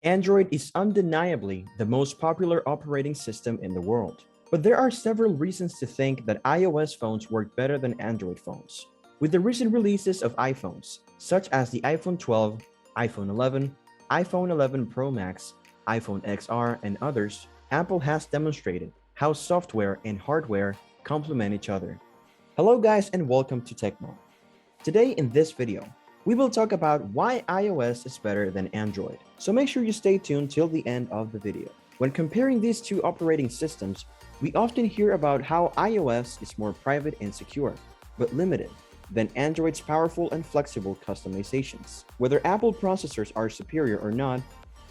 Android is undeniably the most popular operating system in the world. But there are several reasons to think that iOS phones work better than Android phones. With the recent releases of iPhones, such as the iPhone 12, iPhone 11, iPhone 11 Pro Max, iPhone XR, and others, Apple has demonstrated how software and hardware complement each other. Hello guys and welcome to TechMo. Today in this video, we will talk about why iOS is better than Android. So make sure you stay tuned till the end of the video. When comparing these two operating systems, we often hear about how iOS is more private and secure, but limited than Android's powerful and flexible customizations. Whether Apple processors are superior or not,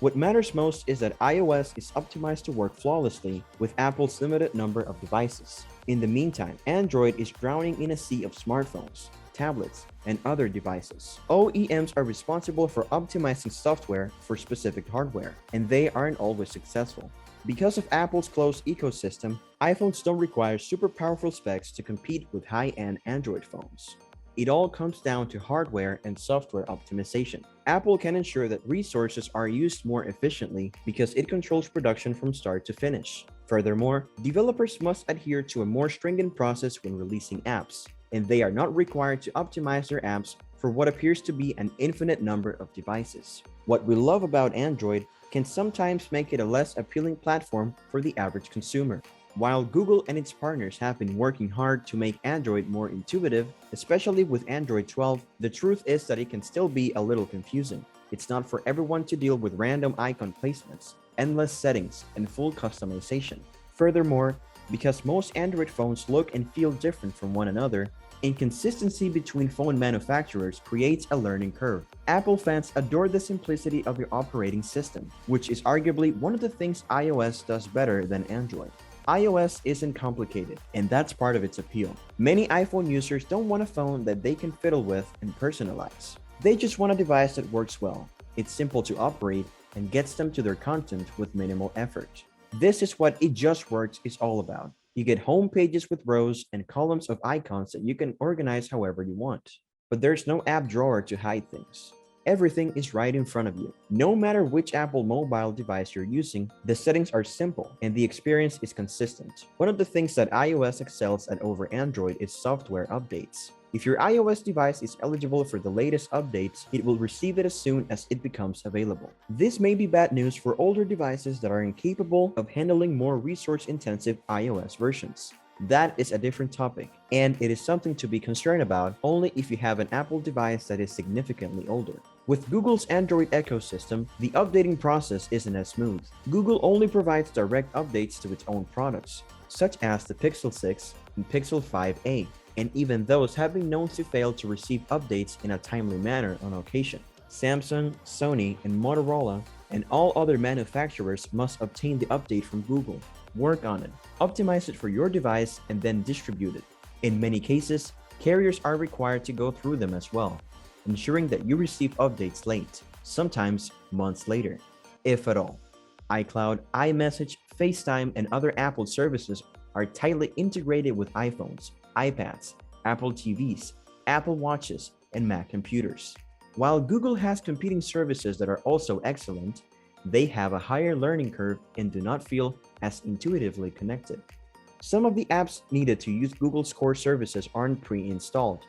what matters most is that iOS is optimized to work flawlessly with Apple's limited number of devices. In the meantime, Android is drowning in a sea of smartphones, tablets, and other devices. OEMs are responsible for optimizing software for specific hardware, and they aren't always successful. Because of Apple's closed ecosystem, iPhones don't require super powerful specs to compete with high-end Android phones. It all comes down to hardware and software optimization. Apple can ensure that resources are used more efficiently because it controls production from start to finish. Furthermore, developers must adhere to a more stringent process when releasing apps, and they are not required to optimize their apps for what appears to be an infinite number of devices. What we love about Android can sometimes make it a less appealing platform for the average consumer. While Google and its partners have been working hard to make Android more intuitive, especially with Android 12, the truth is that it can still be a little confusing. It's not for everyone to deal with random icon placements, endless settings, and full customization. Furthermore, because most Android phones look and feel different from one another, inconsistency between phone manufacturers creates a learning curve. Apple fans adore the simplicity of their operating system, which is arguably one of the things iOS does better than Android. iOS isn't complicated, and that's part of its appeal. Many iPhone users don't want a phone that they can fiddle with and personalize. They just want a device that works well. It's simple to operate and gets them to their content with minimal effort. This is what It Just Works is all about. You get home pages with rows and columns of icons that you can organize however you want. But there's no app drawer to hide things. Everything is right in front of you. No matter which Apple mobile device you're using, the settings are simple and the experience is consistent. One of the things that iOS excels at over Android is software updates. If your iOS device is eligible for the latest updates, it will receive it as soon as it becomes available. This may be bad news for older devices that are incapable of handling more resource-intensive iOS versions. That is a different topic, and it is something to be concerned about only if you have an Apple device that is significantly older. With Google's Android ecosystem, the updating process isn't as smooth. Google only provides direct updates to its own products, such as the Pixel 6 and Pixel 5a, and even those have been known to fail to receive updates in a timely manner on occasion. Samsung, Sony, and Motorola, and all other manufacturers must obtain the update from Google. Work on it, optimize it for your device, and then distribute it. In many cases, carriers are required to go through them as well, ensuring that you receive updates late, sometimes months later, if at all. iCloud, iMessage, FaceTime, and other Apple services are tightly integrated with iPhones, iPads, Apple TVs, Apple Watches, and Mac computers. While Google has competing services that are also excellent, they have a higher learning curve and do not feel as intuitively connected. Some of the apps needed to use Google's core services aren't pre-installed,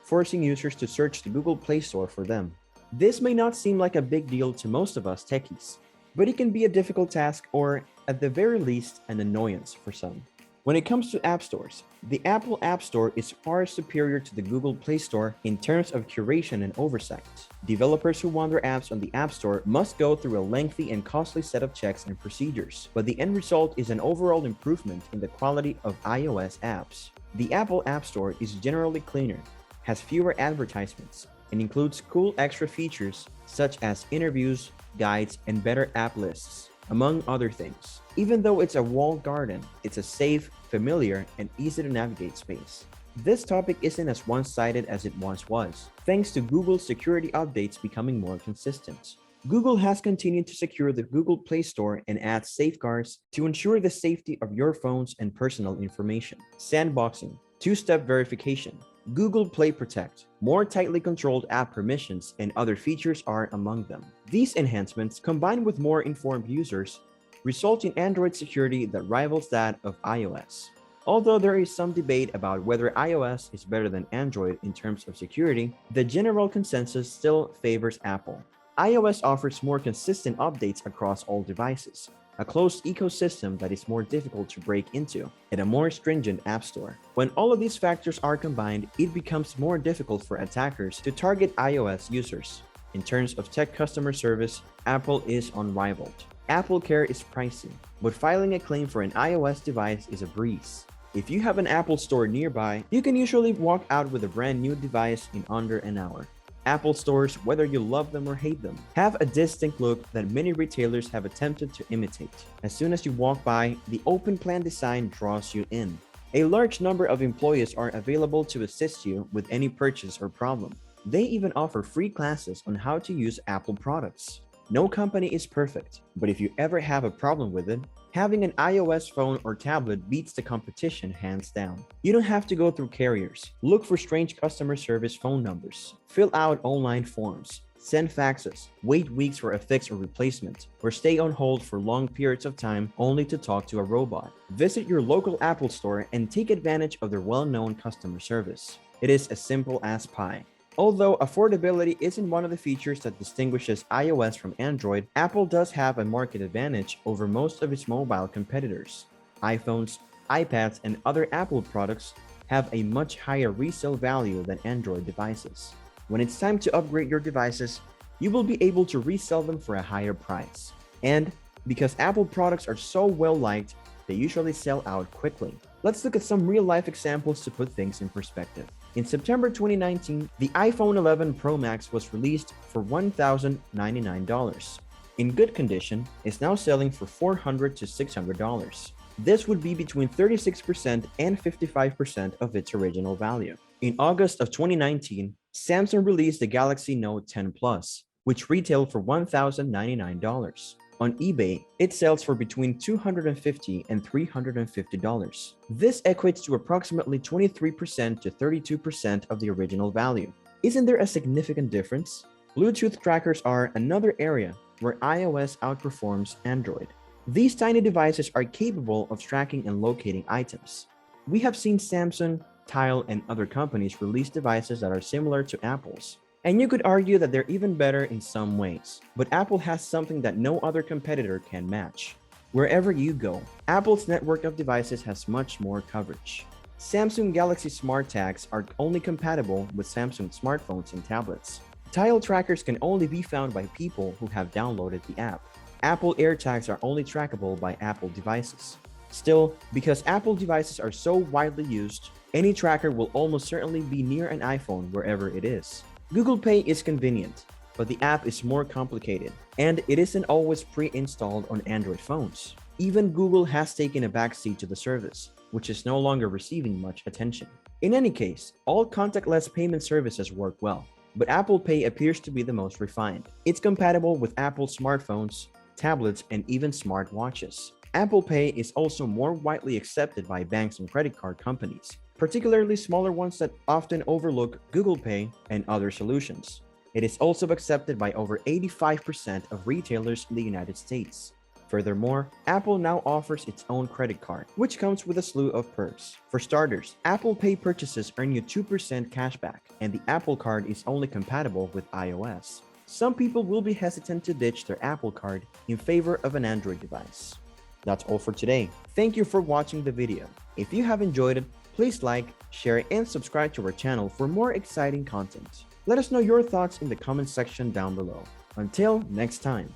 forcing users to search the Google Play Store for them. This may not seem like a big deal to most of us techies, but it can be a difficult task or, at the very least, an annoyance for some. When it comes to app stores, the Apple App Store is far superior to the Google Play Store in terms of curation and oversight. Developers who want their apps on the App Store must go through a lengthy and costly set of checks and procedures, but the end result is an overall improvement in the quality of iOS apps. The Apple App Store is generally cleaner, has fewer advertisements, and includes cool extra features such as interviews, guides, and better app lists, among other things. Even though it's a walled garden, it's a safe, familiar, and easy to navigate space. This topic isn't as one-sided as it once was, thanks to Google's security updates becoming more consistent. Google has continued to secure the Google Play Store and add safeguards to ensure the safety of your phones and personal information. Sandboxing, two-step verification, Google Play Protect, more tightly controlled app permissions, and other features are among them. These enhancements, combined with more informed users, result in Android security that rivals that of iOS. Although there is some debate about whether iOS is better than Android in terms of security, the general consensus still favors Apple. iOS offers more consistent updates across all devices, a closed ecosystem that is more difficult to break into, and a more stringent app store. When all of these factors are combined, it becomes more difficult for attackers to target iOS users. In terms of tech customer service, Apple is unrivaled. Apple Care is pricey, but filing a claim for an iOS device is a breeze. If you have an Apple store nearby, you can usually walk out with a brand new device in under an hour. Apple stores, whether you love them or hate them, have a distinct look that many retailers have attempted to imitate. As soon as you walk by, the open plan design draws you in. A large number of employees are available to assist you with any purchase or problem. They even offer free classes on how to use Apple products. No company is perfect, but if you ever have a problem with it, having an iOS phone or tablet beats the competition hands down. You don't have to go through carriers, look for strange customer service phone numbers, fill out online forms, send faxes, wait weeks for a fix or replacement, or stay on hold for long periods of time only to talk to a robot. Visit your local Apple store and take advantage of their well-known customer service. It is as simple as pie. Although affordability isn't one of the features that distinguishes iOS from Android, Apple does have a market advantage over most of its mobile competitors. iPhones, iPads, and other Apple products have a much higher resale value than Android devices. When it's time to upgrade your devices, you will be able to resell them for a higher price. And because Apple products are so well liked, they usually sell out quickly. Let's look at some real-life examples to put things in perspective. In September 2019, the iPhone 11 Pro Max was released for $1,099. In good condition, it's now selling for $400 to $600. This would be between 36% and 55% of its original value. In August of 2019, Samsung released the Galaxy Note 10 Plus, which retailed for $1,099. On eBay, it sells for between $250 and $350. This equates to approximately 23% to 32% of the original value. Isn't there a significant difference? Bluetooth trackers are another area where iOS outperforms Android. These tiny devices are capable of tracking and locating items. We have seen Samsung, Tile, and other companies release devices that are similar to Apple's. And you could argue that they're even better in some ways, but Apple has something that no other competitor can match. Wherever you go, Apple's network of devices has much more coverage. Samsung Galaxy Smart Tags are only compatible with Samsung smartphones and tablets. Tile trackers can only be found by people who have downloaded the app. Apple AirTags are only trackable by Apple devices. Still, because Apple devices are so widely used, any tracker will almost certainly be near an iPhone wherever it is. Google Pay is convenient, but the app is more complicated, and it isn't always pre-installed on Android phones. Even Google has taken a backseat to the service, which is no longer receiving much attention. In any case, all contactless payment services work well, but Apple Pay appears to be the most refined. It's compatible with Apple smartphones, tablets, and even smartwatches. Apple Pay is also more widely accepted by banks and credit card companies, particularly smaller ones that often overlook Google Pay and other solutions. It is also accepted by over 85% of retailers in the United States. Furthermore, Apple now offers its own credit card, which comes with a slew of perks. For starters, Apple Pay purchases earn you 2% cashback, and the Apple Card is only compatible with iOS. Some people will be hesitant to ditch their Apple Card in favor of an Android device. That's all for today. Thank you for watching the video. If you have enjoyed it, please like, share, and subscribe to our channel for more exciting content. Let us know your thoughts in the comment section down below. Until next time.